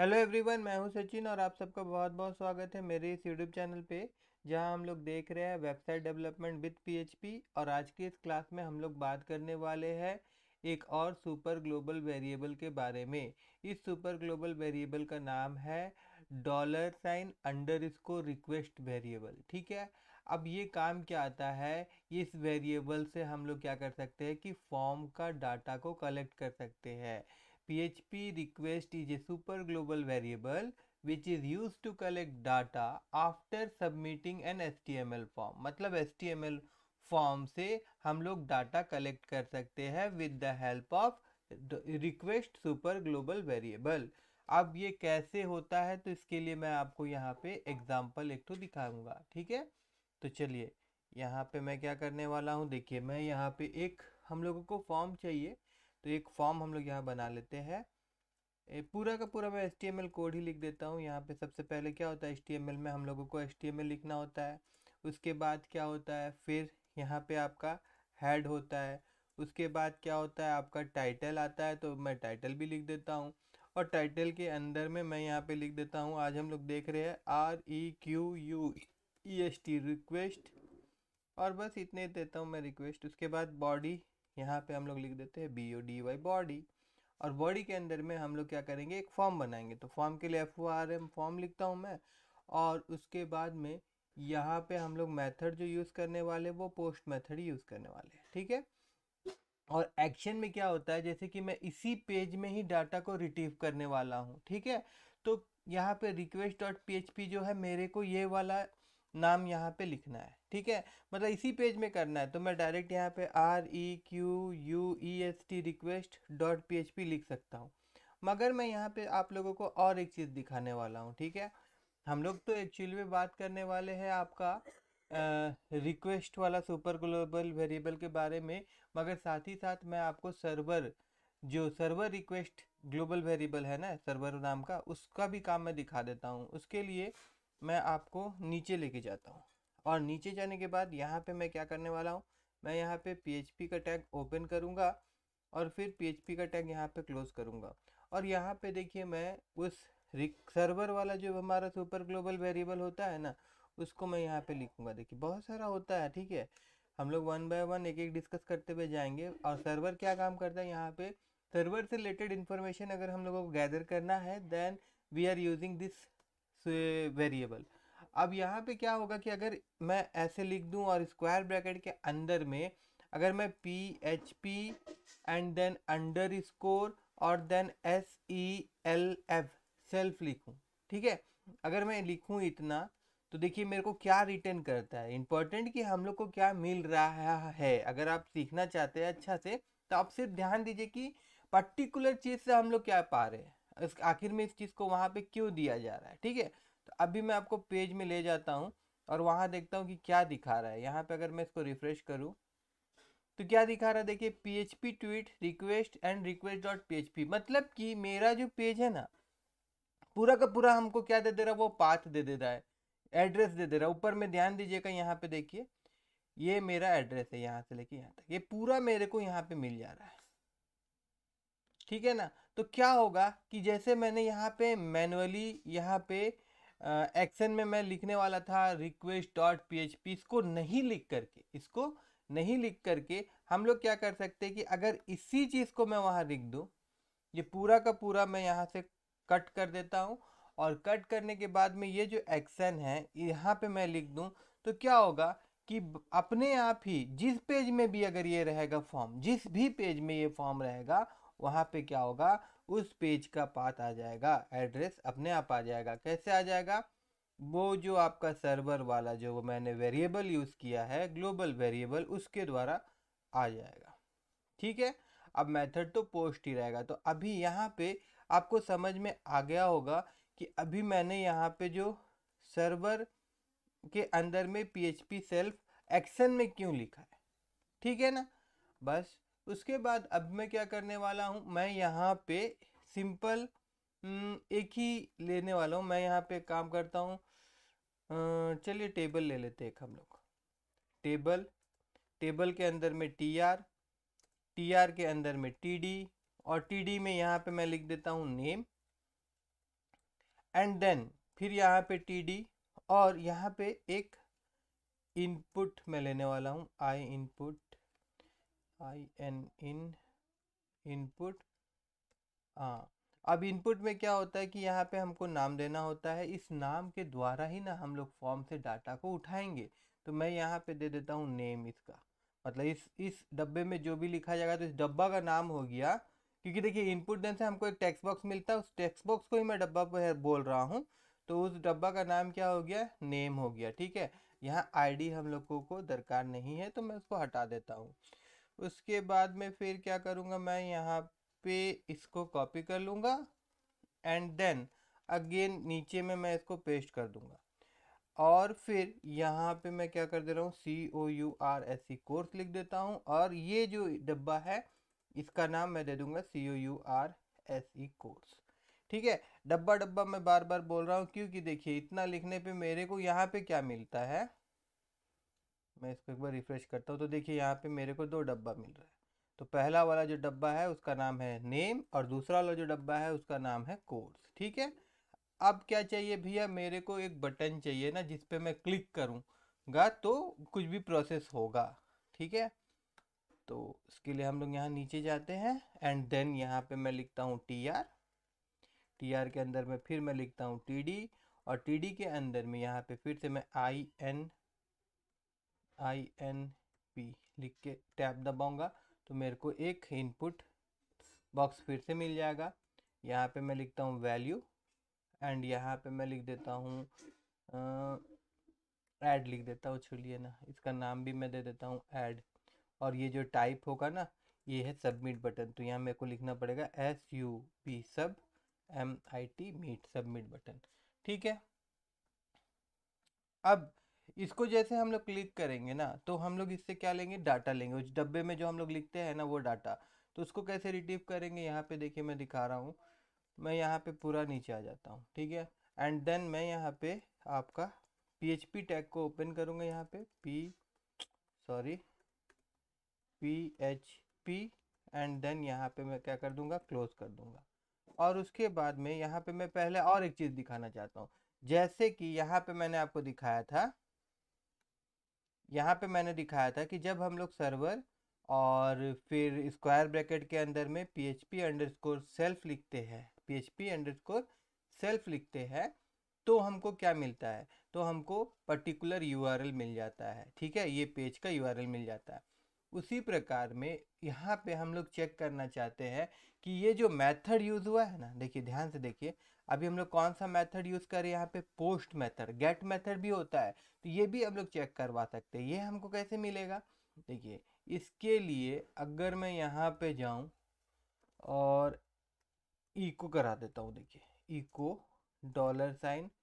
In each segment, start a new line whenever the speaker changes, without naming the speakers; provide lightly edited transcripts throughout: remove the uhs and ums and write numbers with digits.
Hello everyone, मैं हूं सचिन और आप सबका बहुत बहुत स्वागत है मेरे इस यूट्यूब चैनल पे जहां हम लोग देख रहे हैं वेबसाइट डेवलपमेंट विद पीएचपी। और आज की इस क्लास में हम लोग बात करने वाले हैं एक और सुपर ग्लोबल वेरिएबल के बारे में। इस सुपर ग्लोबल वेरिएबल का नाम है $_ रिक्वेस्ट वेरिएबल। ठीक है, अब ये काम क्या आता है, इस वेरिएबल से हम लोग क्या कर सकते हैं कि फॉर्म का डाटा को कलेक्ट कर सकते हैं। PHP request is a super global variable which is used to collect data after submitting an HTML form। मतलब HTML फॉर्म से हम लोग डाटा कलेक्ट कर सकते हैं with the help of request super global variable. अब ये कैसे होता है, तो इसके लिए मैं आपको यहाँ पे एग्जांपल एक तो दिखाऊंगा। ठीक है, तो चलिए यहाँ पे मैं क्या करने वाला हूँ, देखिए मैं यहाँ पे एक हम लोगों को फॉर्म चाहिए, तो एक फॉर्म हम लोग यहाँ बना लेते हैं। पूरा का पूरा मैं HTML कोड ही लिख देता हूँ। यहाँ पे सबसे पहले क्या होता है, HTML में हम लोगों को HTML लिखना होता है। उसके बाद क्या होता है, फिर यहाँ पे आपका हेड होता है। उसके बाद क्या होता है, आपका टाइटल आता है, तो मैं टाइटल भी लिख देता हूँ। और टाइटल के अंदर में मैं यहाँ पे लिख देता हूँ, आज हम लोग देख रहे हैं REQUEST रिक्वेस्ट, और बस इतने देता हूँ मैं रिक्वेस्ट। उसके बाद बॉडी, यहाँ पे हम लोग लिख देते हैं BODY बॉडी। और बॉडी के अंदर में हम लोग क्या करेंगे, एक फॉर्म बनाएंगे। तो फॉर्म के लिए FORM फॉर्म लिखता हूँ मैं। और उसके बाद में यहाँ पे हम लोग मेथड जो यूज़ करने वाले वो पोस्ट मेथड ही यूज़ करने वाले हैं। ठीक है, और एक्शन में क्या होता है, जैसे कि मैं इसी पेज में ही डाटा को रिट्रीव करने वाला हूँ। ठीक है, तो यहाँ पे request.php जो है, मेरे को ये वाला नाम यहाँ पे लिखना है। ठीक है, मतलब इसी पेज में करना है, तो मैं डायरेक्ट यहाँ पे REQUEST request.php लिख सकता हूँ। मगर मैं यहाँ पे आप लोगों को और एक चीज़ दिखाने वाला हूँ। ठीक है, हम लोग तो एक्चुअली में बात करने वाले हैं आपका रिक्वेस्ट वाला सुपर ग्लोबल वेरिएबल के बारे में, मगर साथ ही साथ मैं आपको सर्वर, जो सर्वर रिक्वेस्ट ग्लोबल वेरिएबल है ना, सर्वर नाम का, उसका भी काम मैं दिखा देता हूँ। उसके लिए मैं आपको नीचे लेके जाता हूँ, और नीचे जाने के बाद यहाँ पे मैं क्या करने वाला हूँ, मैं यहाँ पे PHP का टैग ओपन करूँगा और फिर PHP का टैग यहाँ पे क्लोज करूँगा। और यहाँ पे देखिए मैं उस सर्वर वाला जो हमारा सुपर ग्लोबल वेरिएबल होता है ना, उसको मैं यहाँ पे लिखूंगा। देखिए बहुत सारा होता है। ठीक है, हम लोग वन बाय वन एक एक डिस्कस करते हुए जाएंगे। और सर्वर क्या काम करता है, यहाँ पे सर्वर से रिलेटेड इन्फॉर्मेशन अगर हम लोगों को गैदर करना है, then we are using this variable. अब यहाँ पे क्या होगा कि अगर मैं ऐसे लिख दूं और स्क्वायर ब्रैकेट के अंदर में अगर मैं PHP एंड देन अंडरस्कोर और देन SELF सेल्फ लिखूं, ठीक है, अगर मैं लिखूं इतना, तो देखिए मेरे को क्या रिटर्न करता है। इंपॉर्टेंट कि हम लोग को क्या मिल रहा है। अगर आप सीखना चाहते हैं अच्छा से, तो आप सिर्फ ध्यान दीजिए कि पर्टिकुलर चीज़ से हम लोग क्या पा रहे हैं, आखिर में इस चीज़ को वहाँ पे क्यों दिया जा रहा है। ठीक है, तो अभी मैं आपको पेज में ले जाता हूँ और वहाँ देखता हूँ कि क्या दिखा रहा है। यहाँ पे अगर मैं इसको रिफ्रेश करूँ तो क्या दिखा रहा है, देखिए PHP tweet request and request.php। मतलब कि मेरा जो पेज है ना, पूरा का पूरा हमको क्या दे दे रहा है, वो पाथ दे दे रहा है, एड्रेस दे दे रहा है। ऊपर में ध्यान दीजिएगा, यहाँ पे देखिए ये मेरा एड्रेस है, यहाँ से लेके यहाँ तक ये पूरा मेरे को यहाँ पे मिल जा रहा है। ठीक है ना, तो क्या होगा कि जैसे मैंने यहाँ पे मैनुअली यहाँ पे एक्शन में मैं लिखने वाला था request.php, इसको नहीं लिख करके हम लोग क्या कर सकते हैं कि अगर इसी चीज़ को मैं वहाँ लिख दूँ, ये पूरा का पूरा मैं यहाँ से कट कर देता हूँ। और कट करने के बाद में ये जो एक्शन है यहाँ पे मैं लिख दूँ, तो क्या होगा कि अपने आप ही जिस पेज में भी अगर ये रहेगा फॉर्म, जिस भी पेज में ये फॉर्म रहेगा, वहाँ पे क्या होगा, उस पेज का पाथ आ जाएगा, एड्रेस अपने आप आ जाएगा। कैसे आ जाएगा, वो जो आपका सर्वर वाला जो मैंने वेरिएबल यूज़ किया है ग्लोबल वेरिएबल, उसके द्वारा आ जाएगा। ठीक है, अब मेथड तो पोस्ट ही रहेगा। तो अभी यहाँ पे आपको समझ में आ गया होगा कि अभी मैंने यहाँ पे जो सर्वर के अंदर में PHP सेल्फ एक्शन में क्यों लिखा है। ठीक है ना, बस उसके बाद अब मैं क्या करने वाला हूँ, मैं यहाँ पे सिंपल एक ही लेने वाला हूँ। मैं यहाँ पे काम करता हूँ, चलिए टेबल ले लेते हैं एक हम लोग। टेबल, टेबल के अंदर में TR के अंदर में TD, और TD में यहाँ पे मैं लिख देता हूँ नेम। एंड देन फिर यहाँ पे TD, और यहाँ पे एक इनपुट मैं लेने वाला हूँ, आई इनपुट, इन इनपुट। हाँ, अब इनपुट में क्या होता है कि यहाँ पे हमको नाम देना होता है, इस नाम के द्वारा ही ना हम लोग फॉर्म से डाटा को उठाएंगे। तो मैं यहाँ पे दे देता हूँ नेम इसका, मतलब इस डब्बे में जो भी लिखा जाएगा तो इस डब्बा का नाम हो गया। क्योंकि देखिए इनपुट देन से हमको एक टेक्स्ट बॉक्स मिलता है, उस टेक्स्ट बॉक्स को ही मैं डब्बा पे बोल रहा हूँ, तो उस डब्बा का नाम क्या हो गया, नेम हो गया। ठीक है, यहाँ ID हम लोगों को दरकार नहीं है तो मैं उसको हटा देता हूँ। उसके बाद में फिर क्या करूँगा, मैं यहाँ पे इसको कॉपी कर लूँगा एंड देन अगेन नीचे में मैं इसको पेस्ट कर दूँगा। और फिर यहाँ पे मैं क्या कर दे रहा हूँ, COURSE कोर्स लिख देता हूँ, और ये जो डब्बा है इसका नाम मैं दे दूँगा COURSE कोर्स। ठीक है, डब्बा डब्बा मैं बार बार बोल रहा हूँ क्योंकि देखिए इतना लिखने पे मेरे को यहाँ पे क्या मिलता है, मैं इसको एक बार रिफ्रेश करता हूँ तो देखिए यहाँ पे मेरे को 2 डब्बा मिल रहा है। तो पहला वाला जो डब्बा है उसका नाम है नेम, और दूसरा वाला जो डब्बा है उसका नाम है कोर्स। ठीक है, अब क्या चाहिए भैया, मेरे को एक बटन चाहिए ना जिस पे मैं क्लिक करूँगा तो कुछ भी प्रोसेस होगा। ठीक है, तो इसके लिए हम लोग यहाँ नीचे जाते हैं एंड देन यहाँ पे मैं लिखता हूँ TR के अंदर में फिर मैं लिखता हूँ TD, और TD के अंदर में यहाँ पे फिर से मैं INP लिख के टैब दबाऊंगा तो मेरे को एक इनपुट बॉक्स फिर से मिल जाएगा। यहाँ पे मैं लिखता हूँ वैल्यू, एंड यहाँ पे मैं लिख देता हूँ ऐड लिख देता हूँ, छोड़िए ना, इसका नाम भी मैं दे देता हूँ ऐड। और ये जो टाइप होगा ना ये है सबमिट बटन, तो यहाँ मेरे को लिखना पड़ेगा SUB सब MIT मीट, सबमिट बटन। ठीक है, अब इसको जैसे हम लोग क्लिक करेंगे ना तो हम लोग इससे क्या लेंगे, डाटा लेंगे, उस डब्बे में जो हम लोग लिखते हैं ना वो डाटा। तो उसको कैसे रिट्रीव करेंगे, यहाँ पे देखिए मैं दिखा रहा हूँ, मैं यहाँ पे पूरा नीचे आ जाता हूँ। ठीक है, एंड देन मैं यहाँ पे आपका PHP टैग को ओपन करूँगा, यहाँ पे PHP, एंड देन यहाँ पे मैं क्या कर दूँगा, क्लोज कर दूँगा। और उसके बाद में यहाँ पे मैं पहले और एक चीज़ दिखाना चाहता हूँ, जैसे कि यहाँ पे मैंने आपको दिखाया था, यहाँ पे मैंने दिखाया था कि जब हम लोग सर्वर और फिर स्क्वायर ब्रैकेट के अंदर में PHP_self लिखते हैं, PHP_self लिखते हैं, तो हमको क्या मिलता है, तो हमको पर्टिकुलर URL मिल जाता है। ठीक है, ये पेज का URL मिल जाता है। उसी प्रकार में यहाँ पे हम लोग चेक करना चाहते हैं कि ये जो मेथड यूज़ हुआ है ना, देखिए ध्यान से देखिए, अभी हम लोग कौन सा मेथड यूज़ कर रहे हैं, यहाँ पे पोस्ट मेथड, गेट मेथड भी होता है, तो ये भी हम लोग चेक करवा सकते हैं। ये हमको कैसे मिलेगा, देखिए इसके लिए अगर मैं यहाँ पे जाऊँ और इको करा देता हूँ, देखिए echo $,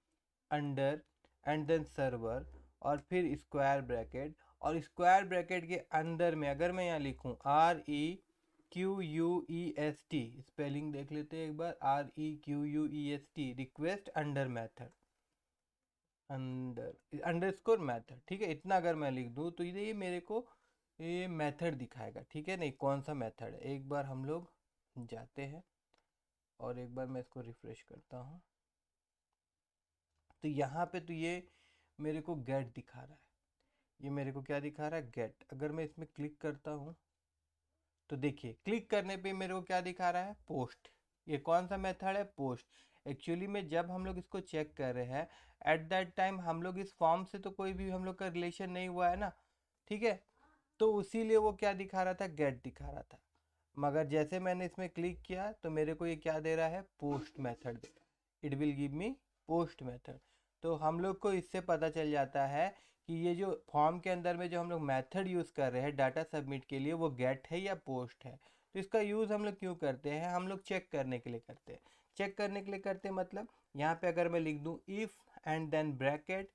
under, and then server, और फिर स्क्वायर ब्रैकेट, और स्क्वायर ब्रैकेट के अंदर में अगर मैं यहाँ लिखूँ REQUEST, स्पेलिंग देख लेते हैं एक बार, REQUEST, request under method, underscore method. ठीक है, इतना अगर मैं लिख दूँ तो ये मेरे को ये मेथड दिखाएगा। ठीक है, नहीं कौन सा मेथड है, एक बार हम लोग जाते हैं और एक बार मैं इसको रिफ्रेश करता हूँ, तो यहाँ पे तो ये मेरे को गेट दिखा रहा है, ये मेरे को क्या दिखा रहा है, गेट। अगर मैं इसमें क्लिक करता हूँ तो देखिए क्लिक करने पे मेरे को क्या दिखा रहा है, पोस्ट। ये कौन सा मेथड है, पोस्ट। एक्चुअली में जब हम लोग इसको चेक कर रहे हैं एट दैट टाइम हम लोग इस फॉर्म से तो कोई भी हम लोग का रिलेशन नहीं हुआ है ना। ठीक है, तो उसीलिए वो क्या दिखा रहा था, गेट दिखा रहा था। मगर जैसे मैंने इसमें क्लिक किया तो मेरे को ये क्या दे रहा है, पोस्ट मेथड दे रहा है, it will give me post method. तो हम लोग को इससे पता चल जाता है कि ये जो फॉर्म के अंदर में जो हम लोग मेथड यूज़ कर रहे हैं डाटा सबमिट के लिए वो गेट है या पोस्ट है। तो इसका यूज़ हम लोग क्यों करते हैं, हम लोग चेक करने के लिए करते हैं। चेक करने के लिए करते हैं मतलब यहाँ पे अगर मैं लिख दूँ if and then bracket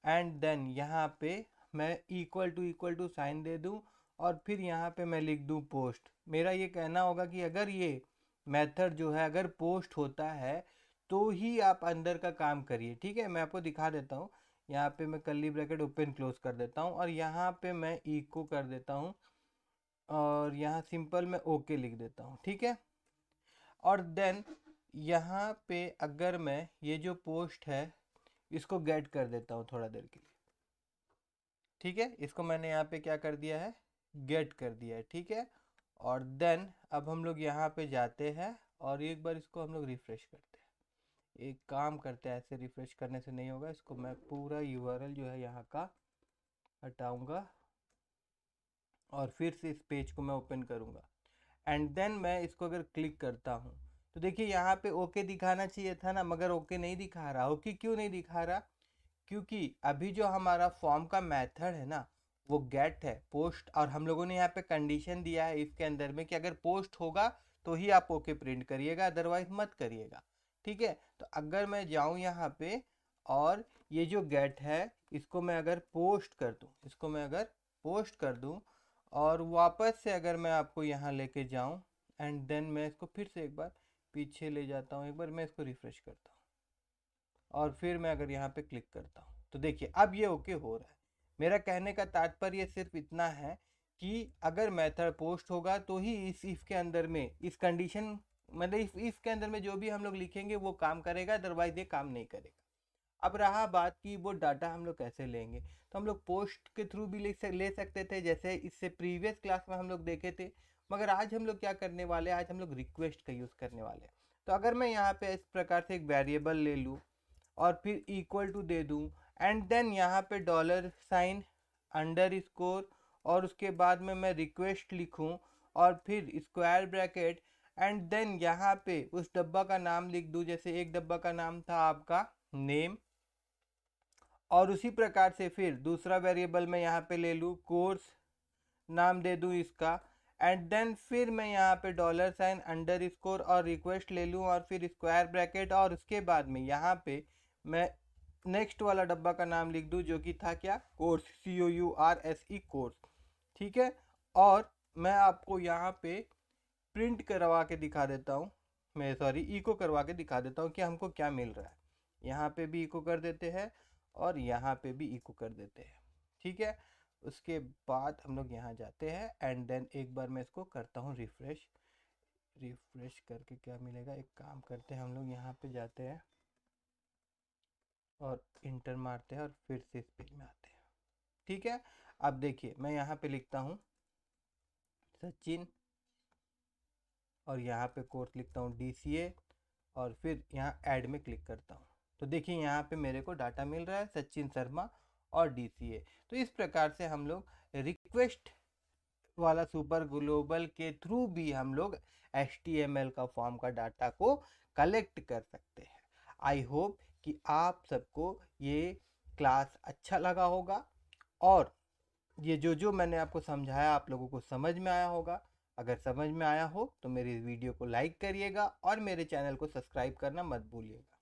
and then यहाँ पे मैं इक्वल टू साइन दे दूँ, और फिर यहाँ पे मैं लिख दूँ पोस्ट। मेरा ये कहना होगा कि अगर ये मेथड जो है अगर पोस्ट होता है तो ही आप अंदर का काम करिए। ठीक है, मैं आपको दिखा देता हूँ, यहाँ पे मैं कर्ली ब्रैकेट ओपन क्लोज कर देता हूँ और यहाँ पे मैं इको कर देता हूँ और यहाँ सिंपल मैं ओके लिख देता हूँ। ठीक है, और देन यहाँ पे अगर मैं ये जो पोस्ट है इसको गेट कर देता हूँ थोड़ा देर के लिए, ठीक है, इसको मैंने यहाँ पे क्या कर दिया है, गेट कर दिया है, ठीक है। और देन अब हम लोग यहाँ पे जाते हैं और एक बार इसको हम लोग रिफ्रेश करते हैं। एक काम करते हैं, ऐसे रिफ्रेश करने से नहीं होगा, इसको मैं पूरा यूआरएल जो है यहाँ का हटाऊंगा और फिर से इस पेज को मैं ओपन करूंगा एंड देन मैं इसको अगर क्लिक करता हूँ तो देखिए यहाँ पे ओके दिखाना चाहिए था ना, मगर ओके नहीं दिखा रहा। ओके क्यों नहीं दिखा रहा? क्योंकि अभी जो हमारा फॉर्म का मेथड है ना वो गेट है, पोस्ट, और हम लोगों ने यहाँ पे कंडीशन दिया है इसके अंदर में कि अगर पोस्ट होगा तो ही आप ओके प्रिंट करिएगा, अदरवाइज मत करिएगा, ठीक है। तो अगर मैं जाऊँ यहाँ पे और ये जो गेट है इसको मैं अगर पोस्ट कर दूँ, इसको मैं अगर पोस्ट कर दूँ और वापस से अगर मैं आपको यहाँ लेके जाऊँ एंड देन मैं इसको फिर से एक बार पीछे ले जाता हूँ, एक बार मैं इसको रिफ्रेश करता हूँ और फिर मैं अगर यहाँ पे क्लिक करता हूँ तो देखिए अब ये ओके हो रहा है। मेरा कहने का तात्पर्य सिर्फ इतना है कि अगर मेथड पोस्ट होगा तो ही इस इफ के अंदर में इस कंडीशन, मतलब इफ के अंदर में जो भी हम लोग लिखेंगे वो काम करेगा, अदरवाइज ये काम नहीं करेगा। अब रहा बात कि वो डाटा हम लोग कैसे लेंगे, तो हम लोग पोस्ट के थ्रू भी ले सकते थे, जैसे इससे प्रीवियस क्लास में हम लोग देखे थे। मगर आज हम लोग क्या करने वाले हैं, आज हम लोग रिक्वेस्ट का यूज़ करने वाले हैं। तो अगर मैं यहाँ पे इस प्रकार से एक वेरिएबल ले लूँ और फिर इक्वल टू दे दूँ एंड देन यहाँ पे डॉलर साइन अंडर स्कोर और उसके बाद में मैं रिक्वेस्ट लिखूँ और फिर स्क्वायर ब्रैकेट एंड देन यहाँ पे उस डब्बा का नाम लिख दूँ। जैसे एक डब्बा का नाम था आपका नेम और उसी प्रकार से फिर दूसरा वेरिएबल मैं यहाँ पे ले लूँ कोर्स, नाम दे दूँ इसका एंड देन फिर मैं यहाँ पे डॉलर साइन अंडर स्कोर और रिक्वेस्ट ले लूँ और फिर स्क्वायर ब्रैकेट और उसके बाद में यहाँ पे मैं नेक्स्ट वाला डब्बा का नाम लिख दूँ जो कि था क्या, कोर्स, COURSE कोर्स, ठीक है। और मैं आपको यहाँ पे प्रिंट करवा के दिखा देता हूँ, मैं सॉरी इको करवा के दिखा देता हूँ कि हमको क्या मिल रहा है। यहाँ पे भी इको कर देते हैं और यहाँ पे भी इको कर देते हैं, ठीक है। उसके बाद हम लोग यहाँ जाते हैं एंड देन एक बार मैं इसको करता हूँ रिफ्रेश। रिफ्रेश करके क्या मिलेगा, एक काम करते हैं हम लोग यहाँ पे जाते हैं और इंटर मारते हैं और फिर से इस पेज में आते हैं, ठीक है। अब देखिए मैं यहाँ पे लिखता हूँ सचिन और यहाँ पे कोर्स लिखता हूँ DCA और फिर यहाँ ऐड में क्लिक करता हूँ तो देखिए यहाँ पे मेरे को डाटा मिल रहा है सचिन शर्मा और DCA। तो इस प्रकार से हम लोग रिक्वेस्ट वाला सुपर ग्लोबल के थ्रू भी हम लोग HTML का फॉर्म का डाटा को कलेक्ट कर सकते हैं। आई होप कि आप सबको ये क्लास अच्छा लगा होगा और ये जो मैंने आपको समझाया आप लोगों को समझ में आया होगा। अगर समझ में आया हो तो मेरी वीडियो को लाइक करिएगा और मेरे चैनल को सब्सक्राइब करना मत भूलिएगा।